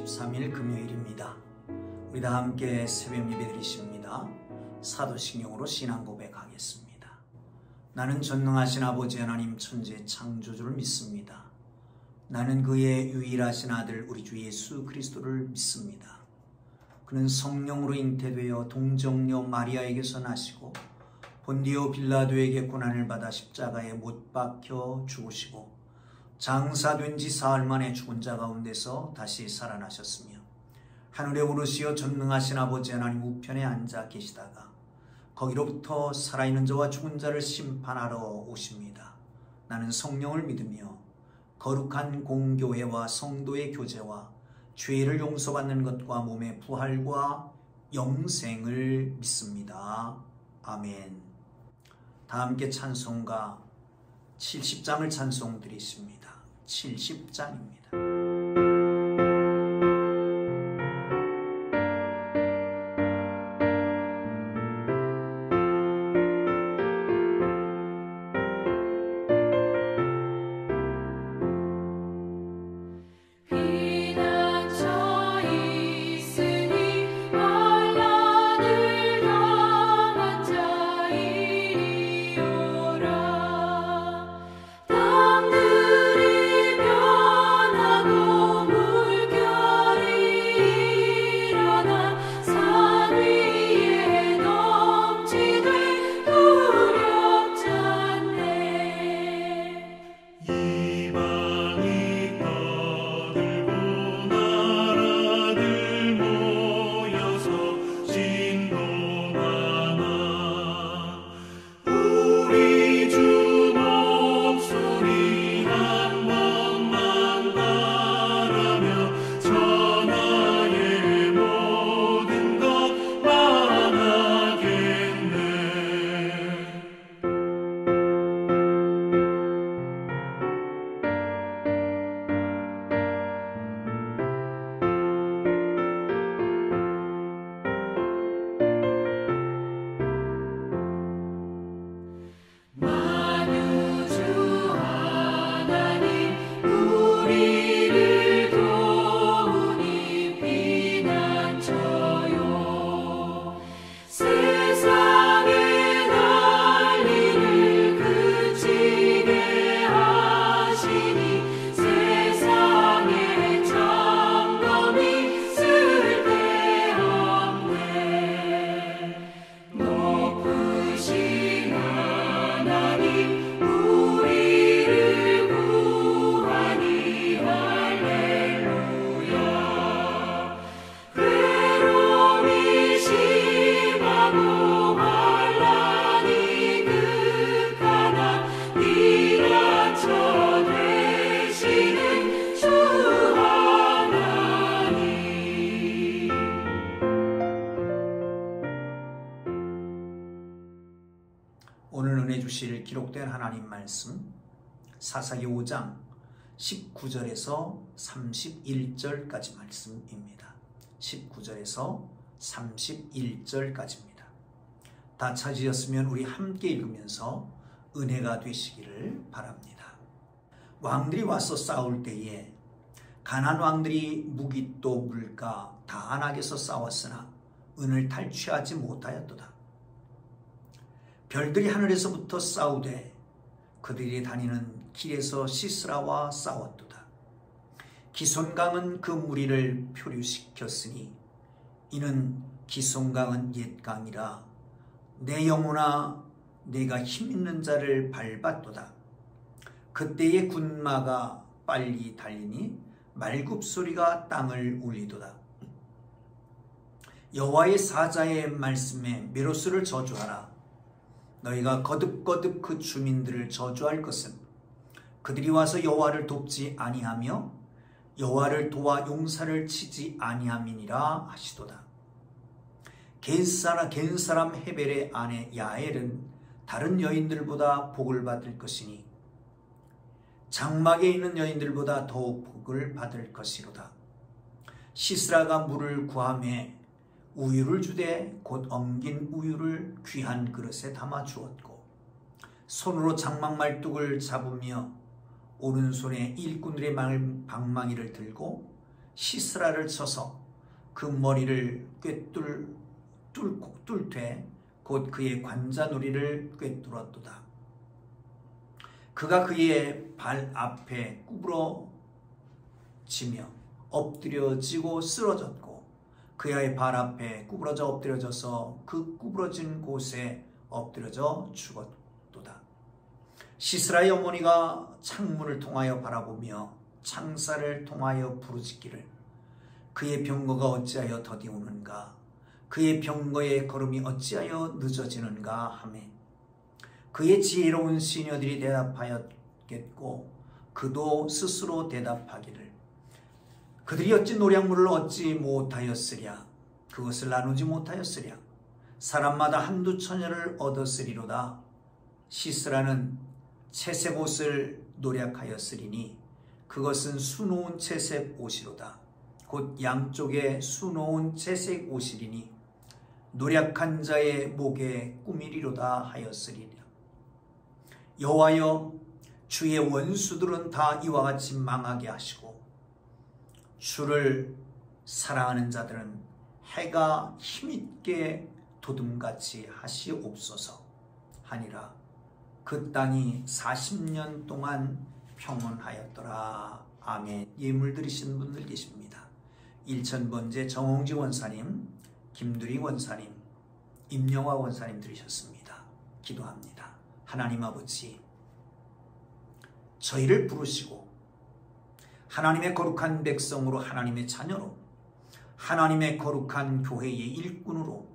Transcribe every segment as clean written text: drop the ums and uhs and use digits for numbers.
13일 금요일입니다. 우리 다 함께 새벽 예배 드리십니다. 사도신경으로 신앙 고백하겠습니다. 나는 전능하신 아버지 하나님 천지 창조주를 믿습니다. 나는 그의 유일하신 아들 우리 주 예수 그리스도를 믿습니다. 그는 성령으로 잉태되어 동정녀 마리아에게서 나시고 본디오 빌라도에게 고난을 받아 십자가에 못 박혀 죽으시고 장사된 지 사흘 만에 죽은 자 가운데서 다시 살아나셨으며 하늘에 오르시어 전능하신 아버지 하나님 우편에 앉아 계시다가 거기로부터 살아있는 자와 죽은 자를 심판하러 오십니다. 나는 성령을 믿으며 거룩한 공교회와 성도의 교제와 죄를 용서받는 것과 몸의 부활과 영생을 믿습니다. 아멘. 다 함께 찬송가 70장을 찬송 드리십니다. 70장입니다. 오늘 은혜 주실 기록된 하나님 말씀 사사기 5장 19절에서 31절까지 말씀입니다. 19절에서 31절까지입니다. 다 찾으셨으면 우리 함께 읽으면서 은혜가 되시기를 바랍니다. 왕들이 와서 싸울 때에 가나안 왕들이 무기또 물가 다안악에서 싸웠으나 은을 탈취하지 못하였도다. 별들이 하늘에서부터 싸우되 그들이 다니는 길에서 시스라와 싸웠도다. 기손강은 그 무리를 표류시켰으니 이는 기손강은 옛 강이라 내 영혼아 내가 힘있는 자를 밟았도다. 그때의 군마가 빨리 달리니 말굽소리가 땅을 울리도다. 여호와의 사자의 말씀에 메로스를 저주하라. 너희가 거듭거듭 그 주민들을 저주할 것은 그들이 와서 여호와를 돕지 아니하며 여호와를 도와 용사를 치지 아니함이니라 하시도다. 겐 사람 헤벨의 아내 야엘은 다른 여인들보다 복을 받을 것이니 장막에 있는 여인들보다 더욱 복을 받을 것이로다. 시스라가 물을 구하매 우유를 주되 곧 엉긴 우유를 귀한 그릇에 담아 주었고 손으로 장막 말뚝을 잡으며 오른손에 일꾼들의 방망이를 들고 시스라를 쳐서 그 머리를 뚫되 곧 그의 관자놀이를 꿰뚫었도다. 그가 그의 발 앞에 구부러지며 엎드려지고 쓰러졌고 그의 발 앞에 구부러져 엎드려져서 그 구부러진 곳에 엎드려져 죽었도다. 시스라의 어머니가 창문을 통하여 바라보며 창살을 통하여 부르짖기를 그의 병거가 어찌하여 더디오는가 그의 병거의 걸음이 어찌하여 늦어지는가 하매 그의 지혜로운 시녀들이 대답하였겠고 그도 스스로 대답하기를 그들이 어찌 노량물을 얻지 못하였으랴 그것을 나누지 못하였으랴 사람마다 한두 처녀를 얻었으리로다. 시스라는 채색 옷을 노략하였으리니 그것은 수놓은 채색 옷이로다. 곧 양쪽에 수놓은 채색 옷이리니 노략한 자의 목에 꾸미리로다 하였으리라. 여호와여 주의 원수들은 다 이와 같이 망하게 하시고 주를 사랑하는 자들은 해가 힘있게 도둠같이 하시옵소서 하니라. 그 땅이 40년 동안 평온하였더라. 아멘. 예물 드리신 분들 계십니다. 일천번제 정홍지 원사님, 김두리 원사님, 임영화 원사님 드리셨습니다. 기도합니다. 하나님 아버지, 저희를 부르시고 하나님의 거룩한 백성으로, 하나님의 자녀로, 하나님의 거룩한 교회의 일꾼으로,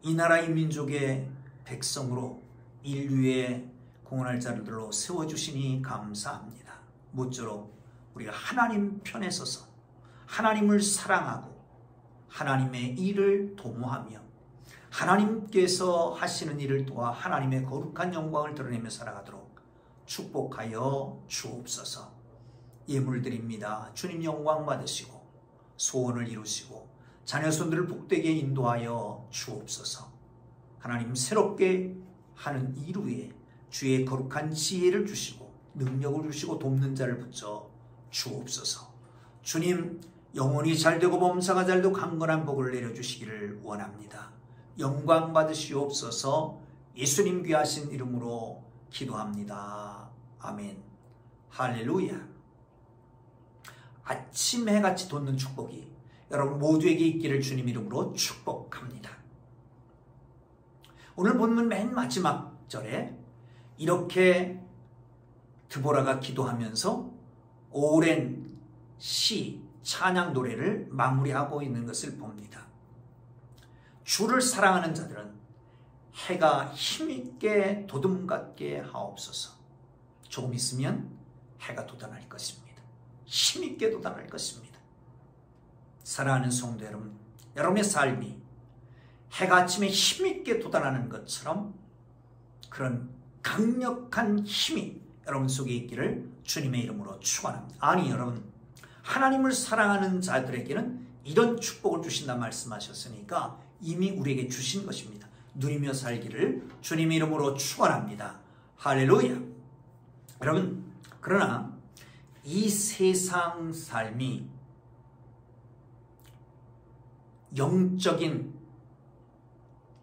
이 나라의 민족의 백성으로, 인류의 공헌할 자들로 세워주시니 감사합니다. 모쪼록 우리가 하나님 편에 서서 하나님을 사랑하고 하나님의 일을 도모하며 하나님께서 하시는 일을 도와 하나님의 거룩한 영광을 드러내며 살아가도록 축복하여 주옵소서. 예물 드립니다. 주님 영광 받으시고 소원을 이루시고 자녀손들을 복되게 인도하여 주옵소서. 하나님 새롭게 하는 이루에 주의 거룩한 지혜를 주시고 능력을 주시고 돕는 자를 붙여 주옵소서. 주님 영혼이 잘되고 범사가 잘되고 강건한 복을 내려주시기를 원합니다. 영광 받으시옵소서. 예수님 귀하신 이름으로 기도합니다. 아멘. 할렐루야. 아침 해같이 돋는 축복이 여러분 모두에게 있기를 주님 이름으로 축복합니다. 오늘 본문 맨 마지막 절에 이렇게 드보라가 기도하면서 오랜 시, 찬양 노래를 마무리하고 있는 것을 봅니다. 주를 사랑하는 자들은 해가 힘있게 도둠같게 하옵소서. 조금 있으면 해가 돋아날 것입니다. 힘있게 돋아날 것입니다. 사랑하는 성도 여러분, 여러분의 삶이 해가 아침에 힘있게 돋아나는 것처럼 그런 강력한 힘이 여러분 속에 있기를 주님의 이름으로 축원합니다. 아니 여러분, 하나님을 사랑하는 자들에게는 이런 축복을 주신다 말씀하셨으니까 이미 우리에게 주신 것입니다. 누리며 살기를 주님의 이름으로 축원합니다. 할렐루야. 여러분, 그러나 이 세상 삶이 영적인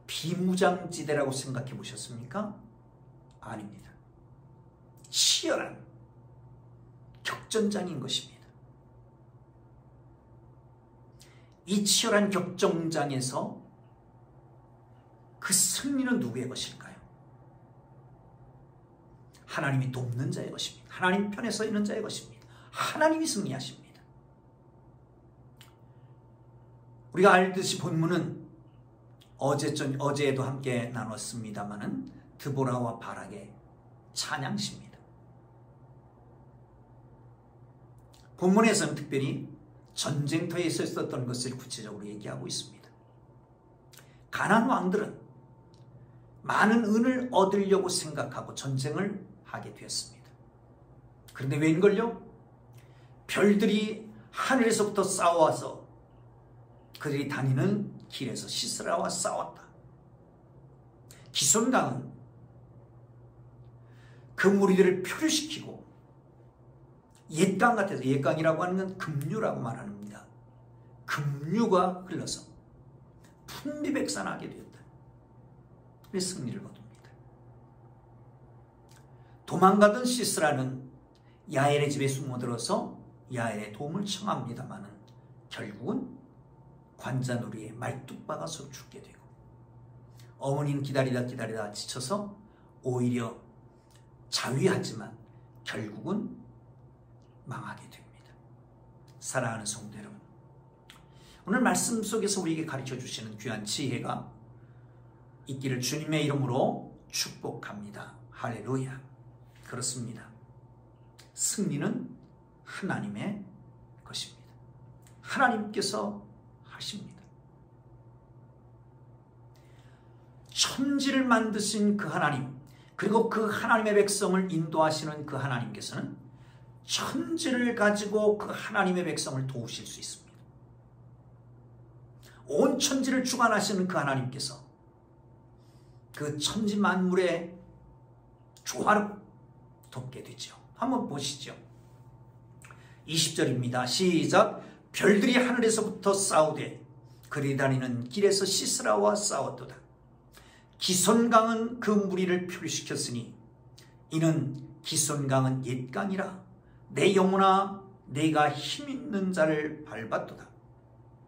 비무장지대라고 생각해 보셨습니까? 아닙니다. 치열한 격전장인 것입니다. 이 치열한 격전장에서 그 승리는 누구의 것일까요? 하나님이 돕는 자의 것입니다. 하나님 편에 서 있는 자의 것입니다. 하나님이 승리하십니다. 우리가 알듯이 본문은 어제에도 함께 나눴습니다마는 드보라와 바락의 찬양시입니다. 본문에서는 특별히 전쟁터에서 있었던 것을 구체적으로 얘기하고 있습니다. 가나안 왕들은 많은 은을 얻으려고 생각하고 전쟁을 하게 되었습니다. 그런데 웬걸요? 별들이 하늘에서부터 싸워와서 그들이 다니는 길에서 시스라와 싸웠다. 기손강은 그 무리들을 표류시키고 옛강 같아서, 옛강이라고 하는 건 급류라고 말합니다. 급류가 흘러서 풍비백산하게 되었다. 그래서 승리를 거둡니다. 도망가던 시스라는 야엘의 집에 숨어들어서 야엘의 도움을 청합니다마는 결국은 관자놀이에 말뚝 박아서 죽게 되고, 어머니는 기다리다 지쳐서 오히려 자위하지만 결국은 망하게 됩니다. 사랑하는 성도 여러분, 오늘 말씀 속에서 우리에게 가르쳐 주시는 귀한 지혜가 있기를 주님의 이름으로 축복합니다. 할렐루야. 그렇습니다. 승리는 하나님의 것입니다. 하나님께서 하십니다. 천지를 만드신 그 하나님, 그리고 그 하나님의 백성을 인도하시는 그 하나님께서는 천지를 가지고 그 하나님의 백성을 도우실 수 있습니다. 온 천지를 주관하시는 그 하나님께서 그 천지 만물의 조화를 돕게 되죠. 한번 보시죠. 20절입니다. 시작. 별들이 하늘에서부터 싸우되 그리 다니는 길에서 시스라와 싸웠도다. 기손강은 그 무리를 표류시켰으니 이는 기손강은 옛강이라. 내 영혼아 내가 힘있는 자를 밟았도다.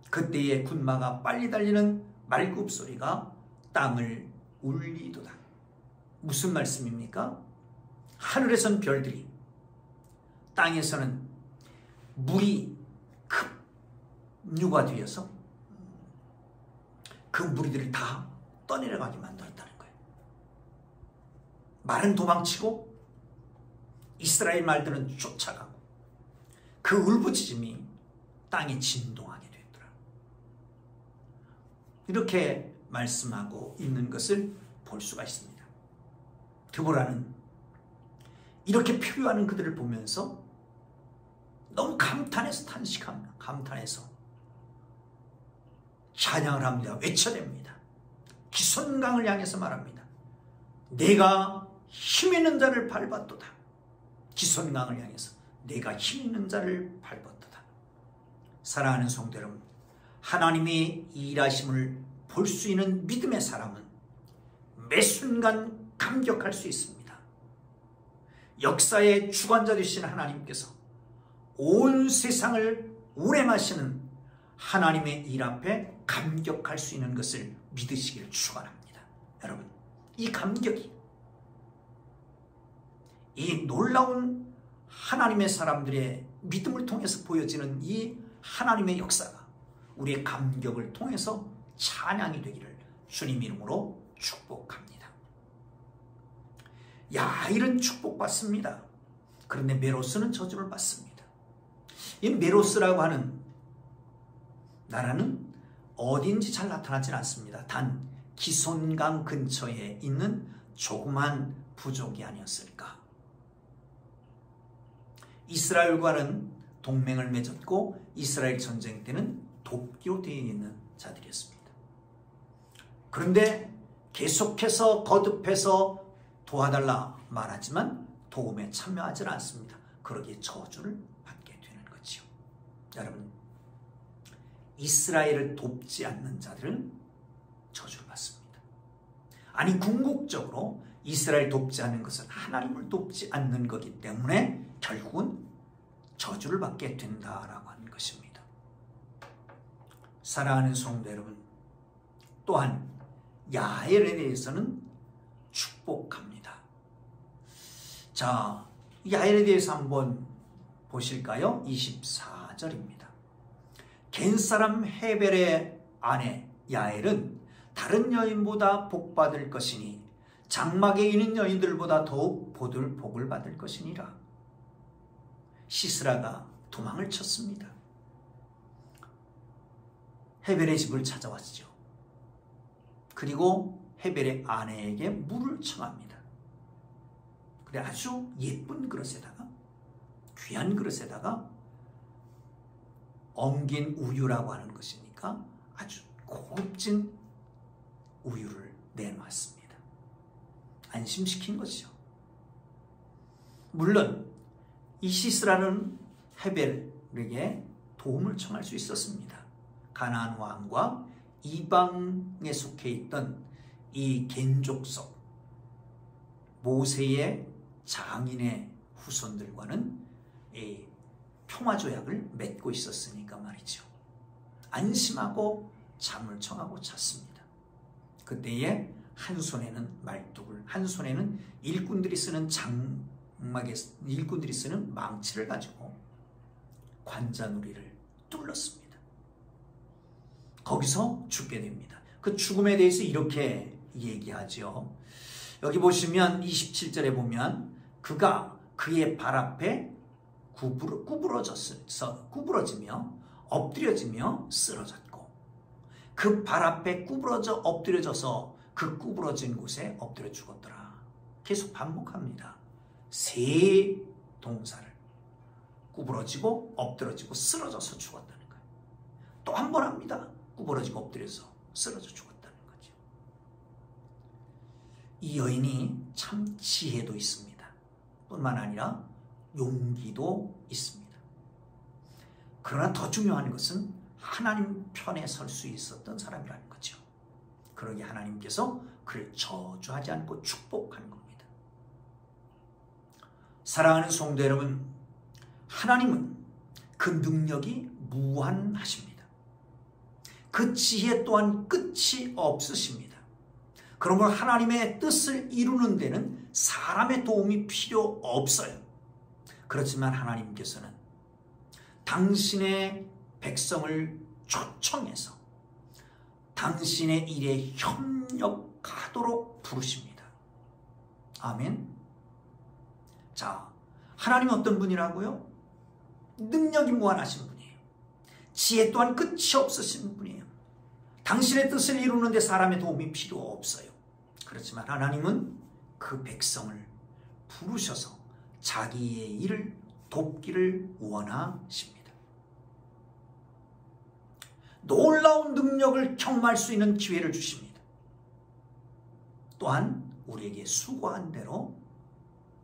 그때의 군마가 빨리 달리는 말굽소리가 땅을 울리도다. 무슨 말씀입니까? 하늘에선 별들이, 땅에서는 물이 급류가 되어서 그 무리들을 다 떠내려가게 만들었다는 거예요. 말은 도망치고 이스라엘 말들은 쫓아가고 그 울부짖음이 땅에 진동하게 됐더라. 이렇게 말씀하고 있는 것을 볼 수가 있습니다. 드보라는 이렇게 표류하는 그들을 보면서 너무 감탄해서 감탄해서 찬양을 합니다. 외쳐냅니다. 기손강을 향해서 말합니다. 내가 힘 있는 자를 밟았도다. 기손강을 향해서 내가 힘 있는 자를 밟았도다. 사랑하는 성도 여러분, 하나님의 일하심을 볼 수 있는 믿음의 사람은 매 순간 감격할 수 있습니다. 역사의 주관자 되신 하나님께서 온 세상을 운행하시는 하나님의 일 앞에 감격할 수 있는 것을 믿으시기를 축원합니다. 여러분, 이 감격이, 이 놀라운 하나님의 사람들의 믿음을 통해서 보여지는 이 하나님의 역사가 우리의 감격을 통해서 찬양이 되기를 주님 이름으로 축복합니다. 야일은 축복받습니다. 그런데 메로스는 저주를 받습니다. 이 메로스라고 하는 나라는 어딘지 잘 나타나지 않습니다. 단 기손강 근처에 있는 조그만 부족이 아니었을까. 이스라엘과는 동맹을 맺었고 이스라엘 전쟁 때는 돕기로 되어 있는 자들이었습니다. 그런데 계속해서 거듭해서 도와달라 말하지만 도움에 참여하지 않습니다. 그러기에 저주를 받게 되는 거지요. 여러분, 이스라엘을 돕지 않는 자들은 저주를 받습니다. 아니, 궁극적으로 이스라엘 돕지 않는 것은 하나님을 돕지 않는 거기 때문에 결국은 저주를 받게 된다라고 하는 것입니다. 사랑하는 성도 여러분, 또한 야엘에 대해서는 축복합니다. 자, 야엘에 대해서 한번 보실까요? 24절입니다. 겐사람 헤벨의 아내 야엘은 다른 여인보다 복받을 것이니 장막에 있는 여인들보다 더욱 복을 받을 것이니라. 시스라가 도망을 쳤습니다. 헤벨의 집을 찾아왔죠. 그리고 헤벨의 아내에게 물을 청합니다. 그래, 아주 예쁜 그릇에다가, 귀한 그릇에다가 엉긴 우유라고 하는 것이니까 아주 고급진 우유를 내놓았습니다. 안심시킨 것이죠. 물론 이 시스라는 헤벨에게 도움을 청할 수 있었습니다. 가나안 왕과 이방에 속해 있던 이 겐족속 모세의 장인의 후손들과는 이 평화조약을 맺고 있었으니까 말이죠. 안심하고 잠을 청하고 잤습니다. 그때에 한 손에는 말뚝을, 한 손에는 일꾼들이 쓰는 일꾼들이 쓰는 망치를 가지고 관자놀이를 뚫었습니다. 거기서 죽게 됩니다. 그 죽음에 대해서 이렇게 얘기하죠. 여기 보시면 27절에 보면 그가 그의 발 앞에 구부러지며 엎드려지며 쓰러졌고 그 발 앞에 엎드려져서 그 구부러진 곳에 엎드려 죽었더라. 계속 반복합니다. 세 동사를 구부러지고 엎드러지고 쓰러져서 죽었다는 거예요. 또 한 번 합니다. 구부러지고 엎드려서 쓰러져 죽었다는 거죠. 이 여인이 참 지혜도 있습니다. 뿐만 아니라 용기도 있습니다. 그러나 더 중요한 것은 하나님 편에 설 수 있었던 사람이라는 거죠. 그러기에 하나님께서 그를 저주하지 않고 축복하는 겁니다. 사랑하는 성도 여러분, 하나님은 그 능력이 무한하십니다. 그 지혜 또한 끝이 없으십니다. 그러므로 하나님의 뜻을 이루는 데는 사람의 도움이 필요 없어요. 그렇지만 하나님께서는 당신의 백성을 초청해서 당신의 일에 협력하도록 부르십니다. 아멘. 자, 하나님은 어떤 분이라고요? 능력이 무한하신 분이에요. 지혜 또한 끝이 없으신 분이에요. 당신의 뜻을 이루는데 사람의 도움이 필요 없어요. 그렇지만 하나님은 그 백성을 부르셔서 자기의 일을 돕기를 원하십니다. 놀라운 능력을 경험할 수 있는 기회를 주십니다. 또한 우리에게 수고한 대로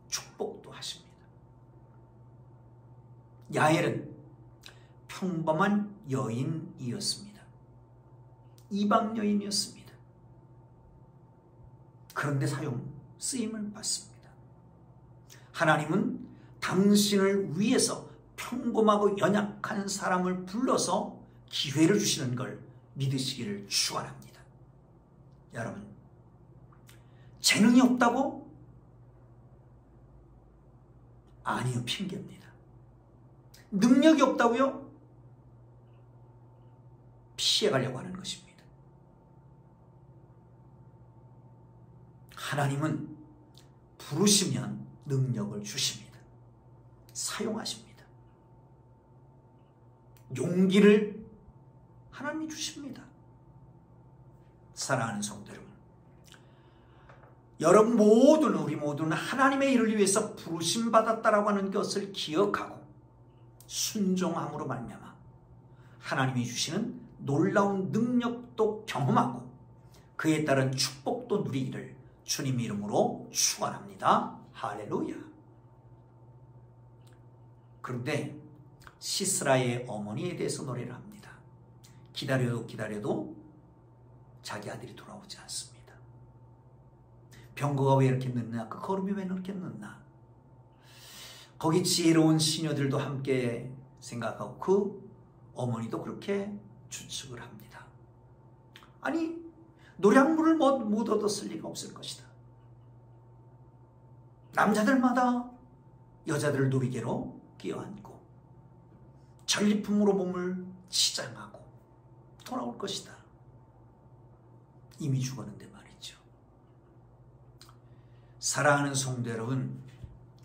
축복도 하십니다. 야엘은 평범한 여인이었습니다. 이방 여인이었습니다. 그런데 쓰임을 받습니다. 하나님은 당신을 위해서 평범하고 연약한 사람을 불러서 기회를 주시는 걸 믿으시기를 축원합니다. 여러분, 재능이 없다고? 아니요, 핑계입니다. 능력이 없다고요? 피해가려고 하는 것입니다. 하나님은 부르시면 능력을 주십니다. 사용하십니다. 용기를 하나님이 주십니다. 사랑하는 성도 여러분, 우리 모두는 하나님의 일을 위해서 부르심받았다라고 하는 것을 기억하고 순종함으로 말미암아 하나님이 주시는 놀라운 능력도 경험하고 그에 따른 축복도 누리기를 주님 이름으로 축원합니다. 할렐루야. 그런데 시스라의 어머니에 대해서 노래를 합니다. 기다려도 자기 아들이 돌아오지 않습니다. 병거가 왜 이렇게 늦나? 그 걸음이 왜 이렇게 늦나? 거기 지혜로운 시녀들도 함께 생각하고 그 어머니도 그렇게 추측을 합니다. 아니, 노량물을 못 얻었을 리가 없을 것이다. 남자들마다 여자들을 누리개로 끼어안고 전리품으로 몸을 치장하고 돌아올 것이다. 이미 죽었는데 말이죠. 사랑하는 성도 여러분,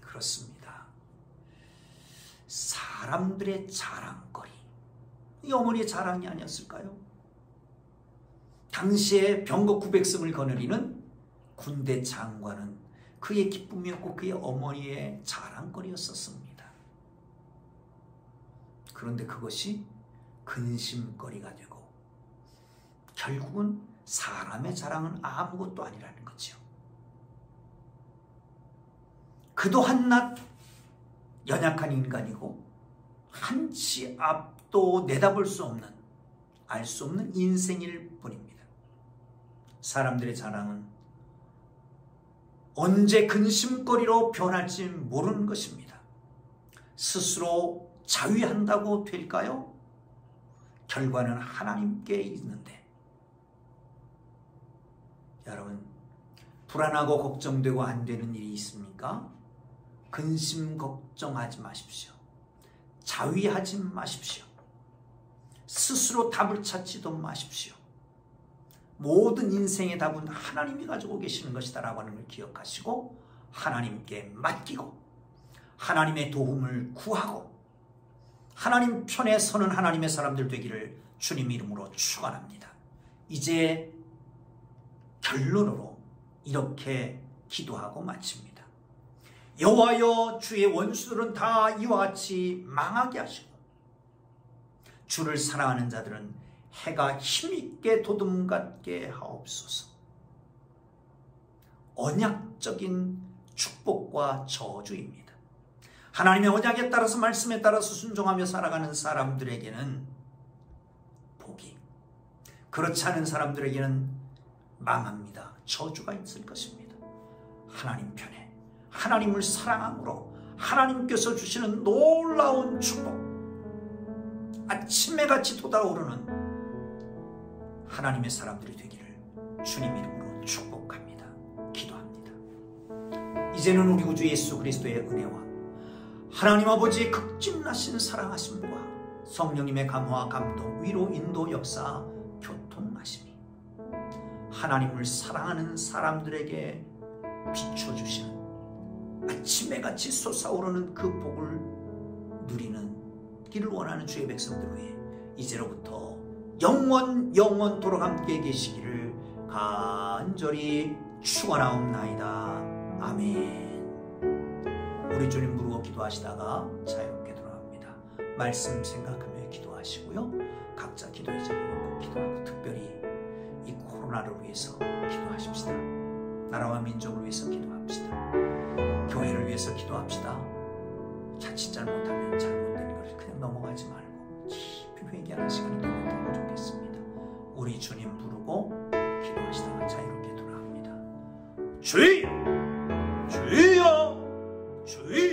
그렇습니다. 사람들의 자랑거리, 이 어머니의 자랑이 아니었을까요? 당시에 병거 900승을 거느리는 군대 장관은 그의 기쁨이었고 그의 어머니의 자랑거리였었습니다. 그런데 그것이 근심거리가 되고 결국은 사람의 자랑은 아무것도 아니라는 거죠. 그도 한낱 연약한 인간이고 한치 앞도 내다볼 수 없는 알 수 없는 인생일 뿐입니다. 사람들의 자랑은 언제 근심거리로 변할지 모르는 것입니다. 스스로 자위한다고 될까요? 결과는 하나님께 있는데, 여러분, 불안하고 걱정되고 안 되는 일이 있습니까? 근심 걱정하지 마십시오. 자위하지 마십시오. 스스로 답을 찾지도 마십시오. 모든 인생의 답은 하나님이 가지고 계시는 것이다라고 하는 걸 기억하시고 하나님께 맡기고 하나님의 도움을 구하고 하나님 편에 서는 하나님의 사람들 되기를 주님 이름으로 축원합니다. 이제 결론으로 이렇게 기도하고 마칩니다. 여호와여, 주의 원수들은 다 이와 같이 망하게 하시고 주를 사랑하는 자들은 해가 힘있게 도둠같게 하옵소서. 언약적인 축복과 저주입니다. 하나님의 언약에 따라서 말씀에 따라서 순종하며 살아가는 사람들에게는 복이, 그렇지 않은 사람들에게는 망합니다. 저주가 있을 것입니다. 하나님 편에 하나님을 사랑함으로 하나님께서 주시는 놀라운 축복, 아침에 같이 돋아오르는 하나님의 사람들이 되기를 주님 이름으로 축복합니다. 기도합니다. 이제는 우리 구주 예수 그리스도의 은혜와 하나님 아버지의 극진하신 사랑하심과 성령님의 감화, 감동, 위로, 인도, 역사, 교통하심이 하나님을 사랑하는 사람들에게 비춰주시는 아침에 같이 솟아오르는 그 복을 누리는 길을 원하는 주의 백성들 위해 이제로부터 영원토록 함께 계시기를 간절히 축원하옵나이다. 아멘. 우리 주님 부르고 기도하시다가 자유롭게 돌아갑니다. 말씀 생각하며 기도하시고요. 각자 기도의 제목을 꼭 기도하고 특별히 이 코로나를 위해서 기도하십시다. 나라와 민족을 위해서 기도합시다. 교회를 위해서 기도합시다. 자칫 잘못하면 잘못된 것을 그냥 넘어가지 말고 깊이 회개하는 시간이 되면 더 좋겠습니다. 우리 주님 부르고 기도하시다가 자유롭게 돌아갑니다. 주여! 주여! 주여!